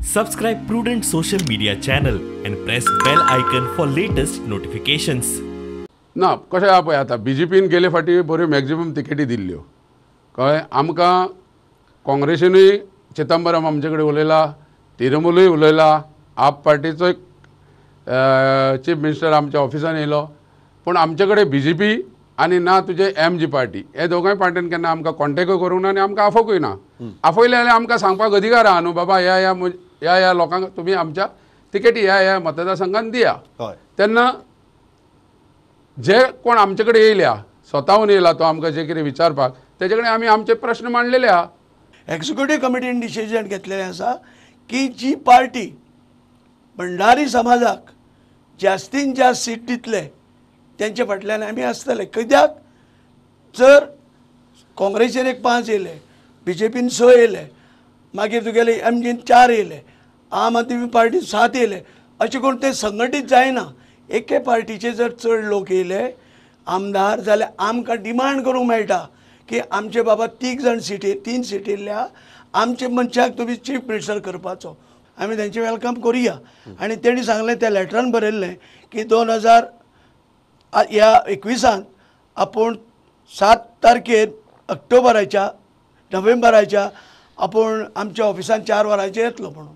Subscribe Prudent Social Media channel and press bell icon for latest notifications. ना कशें आहा पळय आतां BJPन गेले फाटी बऱ्यो मॅक्झिमम तिकेटी दिल्ल्यो कळ्ळें आमकां काँग्रेसीनूय चिदंबरम आमचे कडेन उलयला तिरुमलूय उलयला आप पार्टीचो एक चीफ मिनिस्टर आमच्या ऑफिसान येयलो पूण आमचे कडेन BJP आनी ना तुजे MG पार्टी हे दोगांय पार्टीन केन्ना आमकां कॉन्टेक्टूय करूंक ना आनी आमकां आफोकूय ना आफयले जाल्यार आमकां सांगपाक अधिकार आहा न्हू बाबा ह्या लोकांक तुमी आमच्या तिकेटी ह्या मतदारसंघान दिया तेन्ना जे कोण आमचे कडेन येयल्या स्वताहून येयला तो आमकां जे कितें विचारपाक तेजे कडेन आमी आमचे प्रश्न मांडलेले आहा. एक्झिक्युटिव्ह कमिटीन डिसिजन घेतलेलें आसा की जी पार्टी भंडारी समाजाक जास्तीन जास्त सीट दितले त्यांचे फाटल्यान आमी आसतले. कित्याक जर काँग्रेसीन एक 5 येयले BJPन 6 येयले मागीर तुगेले MGन 4 येयले आम आदमी पार्टी 7 येयले अशें करून ते संघटीत जायना. एके पार्टीचे जर चड लोक येयले आमदार जाल्यार आमकां डिमांड करूंक मेळटा की आमचे बाबा 3 जाण सिटी 3 सीट येयल्या आमचे मनशाक तुमी चीफ मिनिस्टर करपाचो आमी तेंचे वेलकम करुया. आनी तेणी सांगलें त्या लेटरान बरयल्लें की 2021 आपूण 7 तारखेर नोव्हेंबराच्या आपूण आमच्या ऑफिसान 4 वरांचेर येतलो म्हणून.